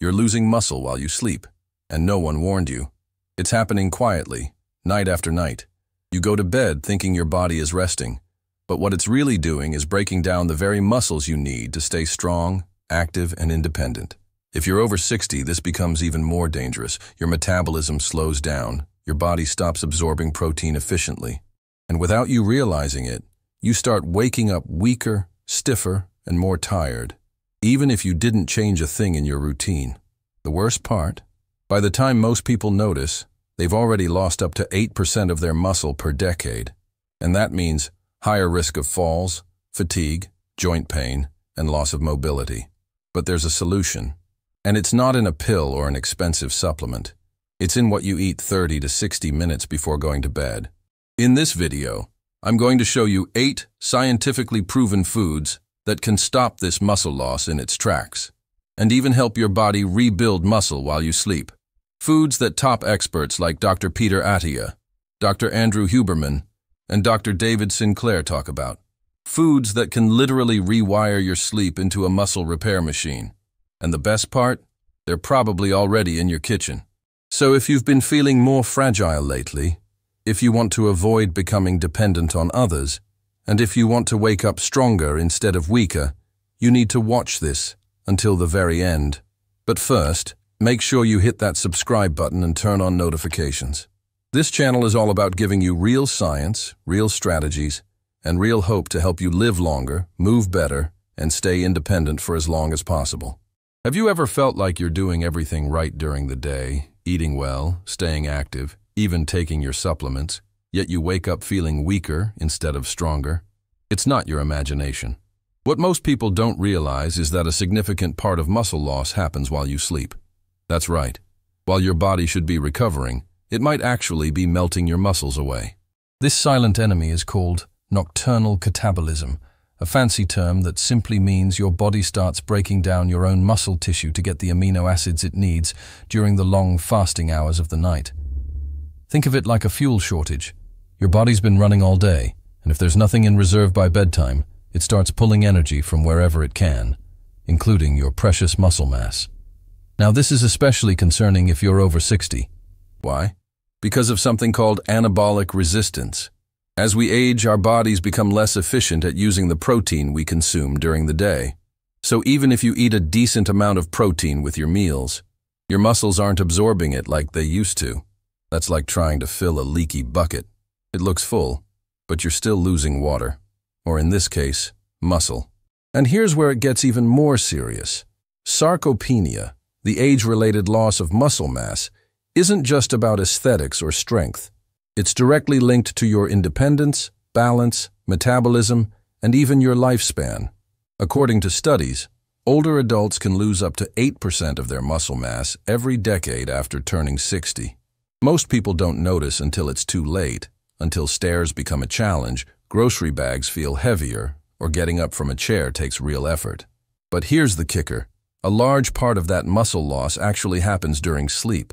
You're losing muscle while you sleep, and no one warned you. It's happening quietly, night after night. You go to bed thinking your body is resting, but what it's really doing is breaking down the very muscles you need to stay strong, active, and independent. If you're over 60, this becomes even more dangerous. Your metabolism slows down, your body stops absorbing protein efficiently, and without you realizing it, you start waking up weaker, stiffer, and more tired, even if you didn't change a thing in your routine. The worst part? By the time most people notice, they've already lost up to 8% of their muscle per decade, and that means higher risk of falls, fatigue, joint pain, and loss of mobility. But there's a solution, and it's not in a pill or an expensive supplement. It's in what you eat 30 to 60 minutes before going to bed. In this video, I'm going to show you 8 scientifically proven foods that can stop this muscle loss in its tracks, and even help your body rebuild muscle while you sleep. Foods that top experts like Dr. Peter Attia, Dr. Andrew Huberman, and Dr. David Sinclair talk about. Foods that can literally rewire your sleep into a muscle repair machine. And the best part? They're probably already in your kitchen. So if you've been feeling more fragile lately, if you want to avoid becoming dependent on others, and if you want to wake up stronger instead of weaker, you need to watch this until the very end. But first, make sure you hit that subscribe button and turn on notifications. This channel is all about giving you real science, real strategies, and real hope to help you live longer, move better, and stay independent for as long as possible. Have you ever felt like you're doing everything right during the day, eating well, staying active, even taking your supplements, yet you wake up feeling weaker instead of stronger? It's not your imagination. What most people don't realize is that a significant part of muscle loss happens while you sleep. That's right. While your body should be recovering, it might actually be melting your muscles away. This silent enemy is called nocturnal catabolism, a fancy term that simply means your body starts breaking down your own muscle tissue to get the amino acids it needs during the long fasting hours of the night. Think of it like a fuel shortage. Your body's been running all day, and if there's nothing in reserve by bedtime, it starts pulling energy from wherever it can, including your precious muscle mass. Now, this is especially concerning if you're over 60. Why? Because of something called anabolic resistance. As we age, our bodies become less efficient at using the protein we consume during the day. So even if you eat a decent amount of protein with your meals, your muscles aren't absorbing it like they used to. That's like trying to fill a leaky bucket. It looks full, but you're still losing water, or in this case, muscle. And here's where it gets even more serious. Sarcopenia, the age-related loss of muscle mass, isn't just about aesthetics or strength. It's directly linked to your independence, balance, metabolism, and even your lifespan. According to studies, older adults can lose up to 8% of their muscle mass every decade after turning 60. Most people don't notice until it's too late, until stairs become a challenge, grocery bags feel heavier, or getting up from a chair takes real effort. But here's the kicker. A large part of that muscle loss actually happens during sleep.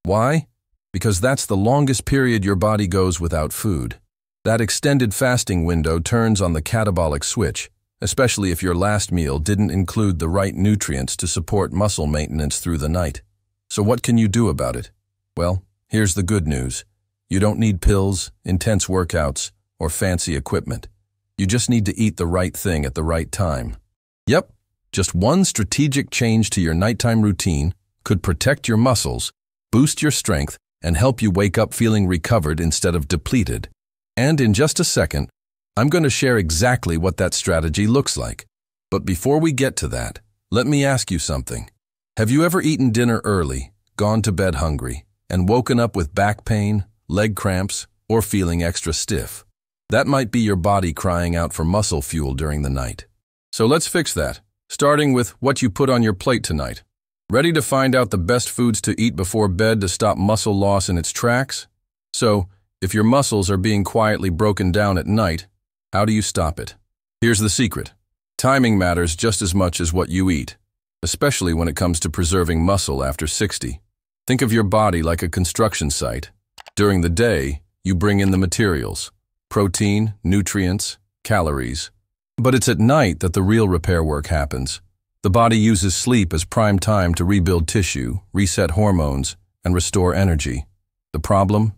Why? Because that's the longest period your body goes without food. That extended fasting window turns on the catabolic switch, especially if your last meal didn't include the right nutrients to support muscle maintenance through the night. So what can you do about it? Well, here's the good news. You don't need pills, intense workouts, or fancy equipment. You just need to eat the right thing at the right time. Yep, just one strategic change to your nighttime routine could protect your muscles, boost your strength, and help you wake up feeling recovered instead of depleted. And in just a second, I'm going to share exactly what that strategy looks like. But before we get to that, let me ask you something. Have you ever eaten dinner early, gone to bed hungry, and woken up with back pain, leg cramps, or feeling extra stiff? That might be your body crying out for muscle fuel during the night. So let's fix that, starting with what you put on your plate tonight. Ready to find out the best foods to eat before bed to stop muscle loss in its tracks? So, if your muscles are being quietly broken down at night, how do you stop it? Here's the secret. Timing matters just as much as what you eat, especially when it comes to preserving muscle after 60. Think of your body like a construction site. During the day, you bring in the materials, protein, nutrients, calories. But it's at night that the real repair work happens. The body uses sleep as prime time to rebuild tissue, reset hormones, and restore energy. The problem?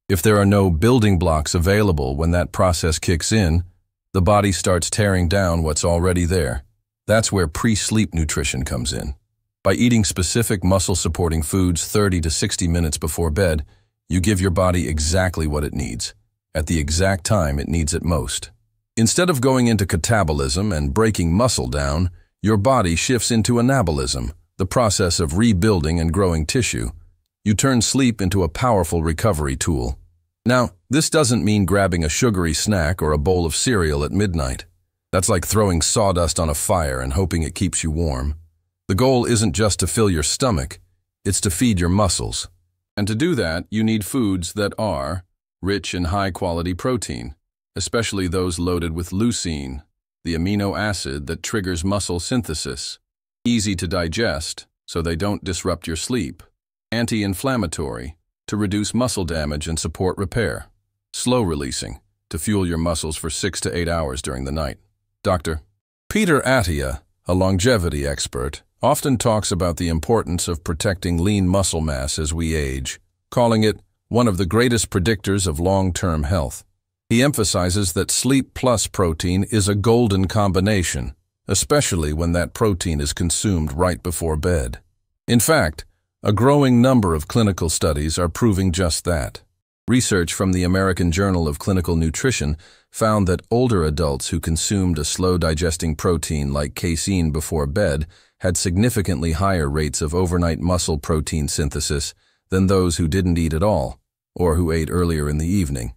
If there are no building blocks available when that process kicks in, the body starts tearing down what's already there. That's where pre-sleep nutrition comes in. By eating specific muscle-supporting foods 30 to 60 minutes before bed, you give your body exactly what it needs, at the exact time it needs it most. Instead of going into catabolism and breaking muscle down, your body shifts into anabolism, the process of rebuilding and growing tissue. You turn sleep into a powerful recovery tool. Now, this doesn't mean grabbing a sugary snack or a bowl of cereal at midnight. That's like throwing sawdust on a fire and hoping it keeps you warm. The goal isn't just to fill your stomach, it's to feed your muscles. And to do that, you need foods that are rich in high-quality protein, especially those loaded with leucine, the amino acid that triggers muscle synthesis, easy to digest so they don't disrupt your sleep, anti-inflammatory to reduce muscle damage and support repair, slow-releasing to fuel your muscles for 6 to 8 hours during the night. Dr. Peter Attia, a longevity expert, often talks about the importance of protecting lean muscle mass as we age, calling it one of the greatest predictors of long-term health. He emphasizes that sleep plus protein is a golden combination, especially when that protein is consumed right before bed. In fact, a growing number of clinical studies are proving just that. Research from the American Journal of Clinical Nutrition found that older adults who consumed a slow-digesting protein like casein before bed had significantly higher rates of overnight muscle protein synthesis than those who didn't eat at all, or who ate earlier in the evening.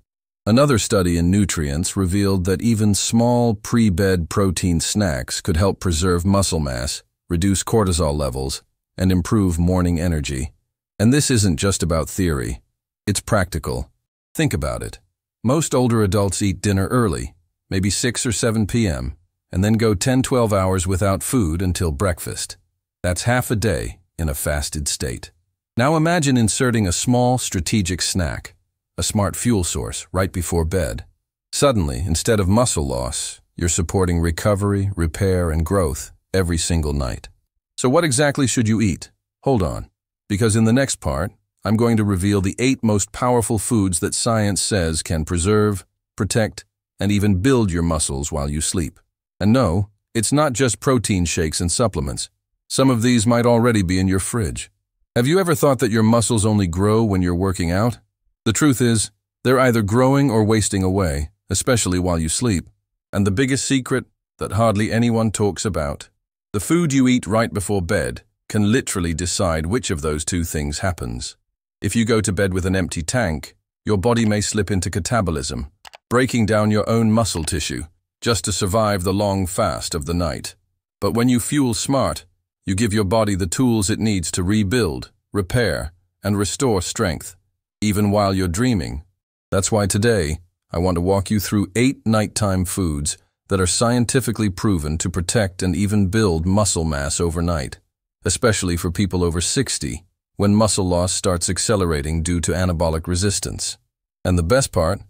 Another study in nutrients revealed that even small pre-bed protein snacks could help preserve muscle mass, reduce cortisol levels, and improve morning energy. And this isn't just about theory. It's practical. Think about it. Most older adults eat dinner early, maybe 6 or 7 p.m., and then go 10-12 hours without food until breakfast. That's half a day in a fasted state. Now imagine inserting a small strategic snack, a smart fuel source, right before bed. Suddenly, instead of muscle loss, you're supporting recovery, repair, and growth every single night. So what exactly should you eat? Hold on, because in the next part, I'm going to reveal the 8 most powerful foods that science says can preserve, protect, and even build your muscles while you sleep. And no, it's not just protein shakes and supplements. Some of these might already be in your fridge. Have you ever thought that your muscles only grow when you're working out? The truth is, they're either growing or wasting away, especially while you sleep. And the biggest secret that hardly anyone talks about: the food you eat right before bed can literally decide which of those two things happens. If you go to bed with an empty tank, your body may slip into catabolism, breaking down your own muscle tissue, just to survive the long fast of the night. But when you fuel smart, you give your body the tools it needs to rebuild, repair, and restore strength, even while you're dreaming. That's why today, I want to walk you through 8 nighttime foods that are scientifically proven to protect and even build muscle mass overnight, especially for people over 60, when muscle loss starts accelerating due to anabolic resistance. And the best part?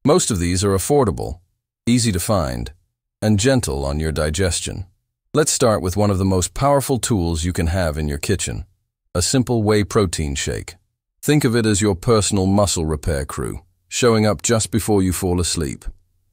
Most of these are affordable, easy to find, and gentle on your digestion. Let's start with one of the most powerful tools you can have in your kitchen: a simple whey protein shake. Think of it as your personal muscle repair crew, showing up just before you fall asleep.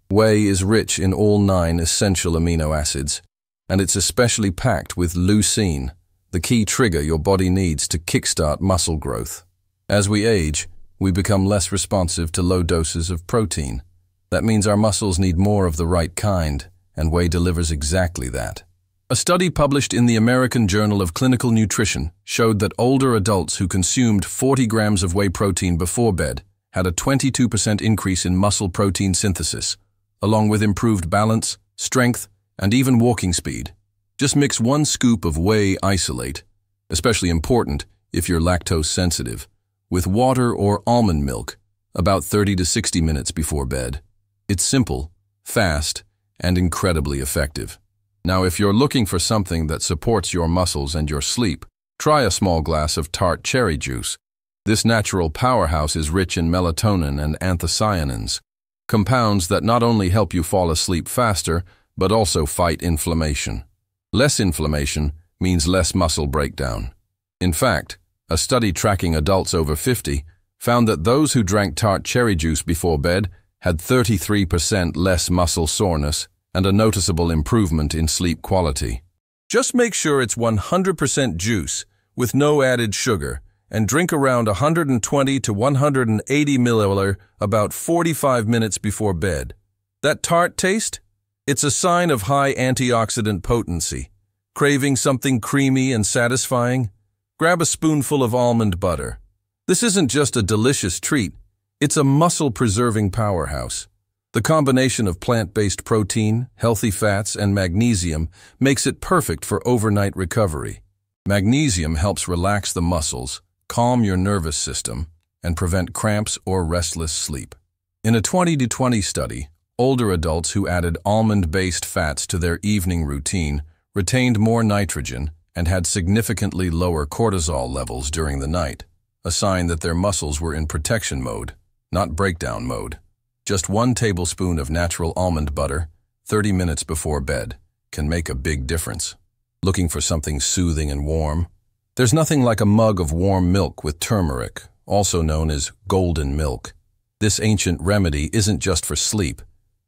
Whey is rich in all 9 essential amino acids, and it's especially packed with leucine, the key trigger your body needs to kickstart muscle growth. As we age, we become less responsive to low doses of protein. That means our muscles need more of the right kind, and whey delivers exactly that. A study published in the American Journal of Clinical Nutrition showed that older adults who consumed 40 grams of whey protein before bed had a 22% increase in muscle protein synthesis, along with improved balance, strength, and even walking speed. Just mix 1 scoop of whey isolate, especially important if you're lactose sensitive, with water or almond milk about 30 to 60 minutes before bed. It's simple, fast, and incredibly effective. Now, if you're looking for something that supports your muscles and your sleep, try a small glass of tart cherry juice. This natural powerhouse is rich in melatonin and anthocyanins, compounds that not only help you fall asleep faster, but also fight inflammation. Less inflammation means less muscle breakdown. In fact, a study tracking adults over 50 found that those who drank tart cherry juice before bed had 33% less muscle soreness and a noticeable improvement in sleep quality. Just make sure it's 100% juice with no added sugar and drink around 120 to 180 milliliter about 45 minutes before bed. That tart taste? It's a sign of high antioxidant potency. Craving something creamy and satisfying? Grab a spoonful of almond butter. This isn't just a delicious treat, it's a muscle-preserving powerhouse. The combination of plant-based protein, healthy fats, and magnesium makes it perfect for overnight recovery. Magnesium helps relax the muscles, calm your nervous system, and prevent cramps or restless sleep. In a 20-20 study, older adults who added almond-based fats to their evening routine retained more nitrogen and had significantly lower cortisol levels during the night, a sign that their muscles were in protection mode, not breakdown mode. Just 1 tablespoon of natural almond butter, 30 minutes before bed, can make a big difference. Looking for something soothing and warm? There's nothing like a mug of warm milk with turmeric, also known as golden milk. This ancient remedy isn't just for sleep.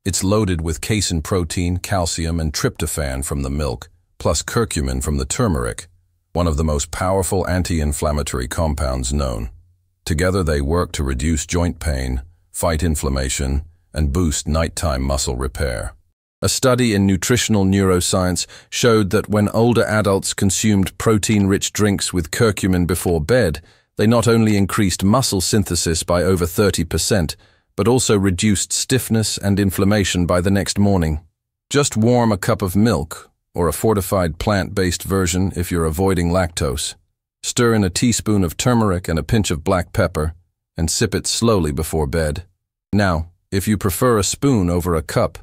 It's loaded with casein protein, calcium, and tryptophan from the milk, plus curcumin from the turmeric, one of the most powerful anti-inflammatory compounds known. Together they work to reduce joint pain, fight inflammation, and boost nighttime muscle repair. A study in nutritional neuroscience showed that when older adults consumed protein-rich drinks with curcumin before bed, they not only increased muscle synthesis by over 30%, but also reduced stiffness and inflammation by the next morning. Just warm a cup of milk, or a fortified plant-based version if you're avoiding lactose. Stir in a teaspoon of turmeric and a pinch of black pepper, and sip it slowly before bed. Now, if you prefer a spoon over a cup,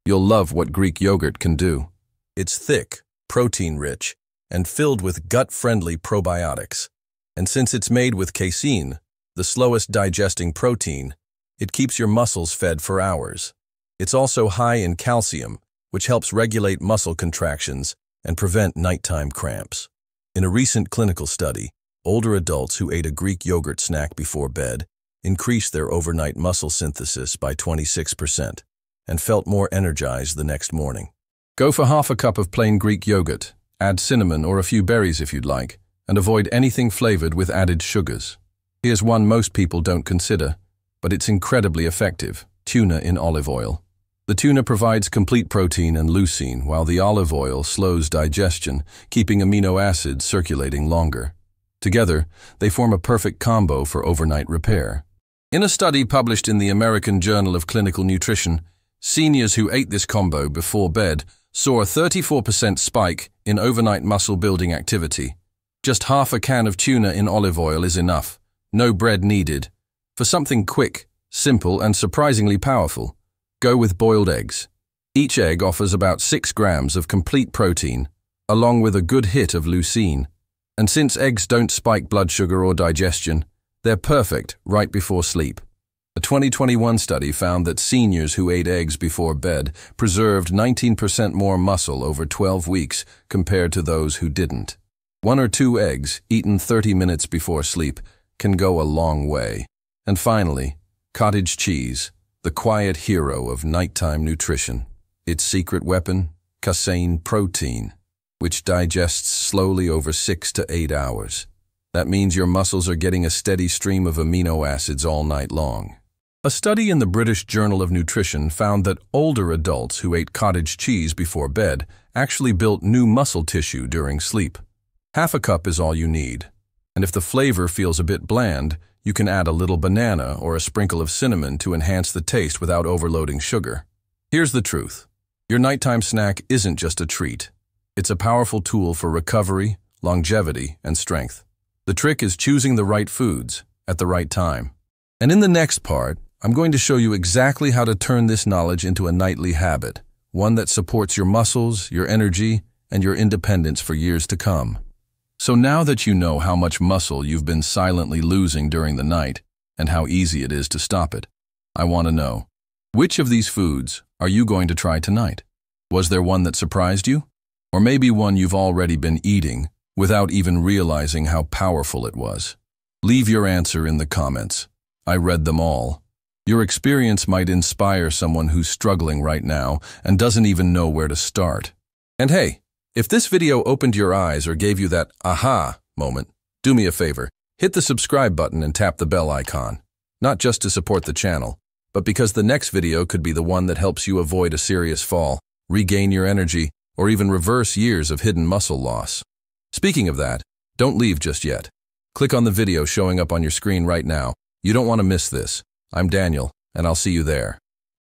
you'll love what Greek yogurt can do. It's thick, protein-rich, and filled with gut-friendly probiotics. And since it's made with casein, the slowest digesting protein, it keeps your muscles fed for hours. It's also high in calcium, which helps regulate muscle contractions and prevent nighttime cramps. In a recent clinical study, older adults who ate a Greek yogurt snack before bed increased their overnight muscle synthesis by 26% and felt more energized the next morning. Go for half a cup of plain Greek yogurt, add cinnamon or a few berries if you'd like, and avoid anything flavored with added sugars. Here's one most people don't consider, but it's incredibly effective: tuna in olive oil. The tuna provides complete protein and leucine, while the olive oil slows digestion, keeping amino acids circulating longer. Together, they form a perfect combo for overnight repair. In a study published in the American Journal of Clinical Nutrition, seniors who ate this combo before bed saw a 34% spike in overnight muscle-building activity. Just half a can of tuna in olive oil is enough. No bread needed. For something quick, simple, and surprisingly powerful, go with boiled eggs. Each egg offers about 6 grams of complete protein, along with a good hit of leucine. And since eggs don't spike blood sugar or digestion, they're perfect right before sleep. A 2021 study found that seniors who ate eggs before bed preserved 19% more muscle over 12 weeks compared to those who didn't. 1 or 2 eggs, eaten 30 minutes before sleep, can go a long way. And finally, cottage cheese, the quiet hero of nighttime nutrition. Its secret weapon? Casein protein, which digests slowly over 6 to 8 hours. That means your muscles are getting a steady stream of amino acids all night long. A study in the British Journal of Nutrition found that older adults who ate cottage cheese before bed actually built new muscle tissue during sleep. Half a cup is all you need. And if the flavor feels a bit bland, you can add a little banana or a sprinkle of cinnamon to enhance the taste without overloading sugar. Here's the truth. Your nighttime snack isn't just a treat. It's a powerful tool for recovery, longevity, and strength. The trick is choosing the right foods at the right time. And in the next part, I'm going to show you exactly how to turn this knowledge into a nightly habit, one that supports your muscles, your energy, and your independence for years to come. So now that you know how much muscle you've been silently losing during the night and how easy it is to stop it, I want to know, which of these foods are you going to try tonight? Was there one that surprised you? Or maybe one you've already been eating without even realizing how powerful it was. Leave your answer in the comments. I read them all. Your experience might inspire someone who's struggling right now and doesn't even know where to start. And hey, if this video opened your eyes or gave you that aha moment, do me a favor, hit the subscribe button and tap the bell icon. Not just to support the channel, but because the next video could be the one that helps you avoid a serious fall, regain your energy, or even reverse years of hidden muscle loss. Speaking of that, don't leave just yet. Click on the video showing up on your screen right now. You don't want to miss this. I'm Daniel, and I'll see you there.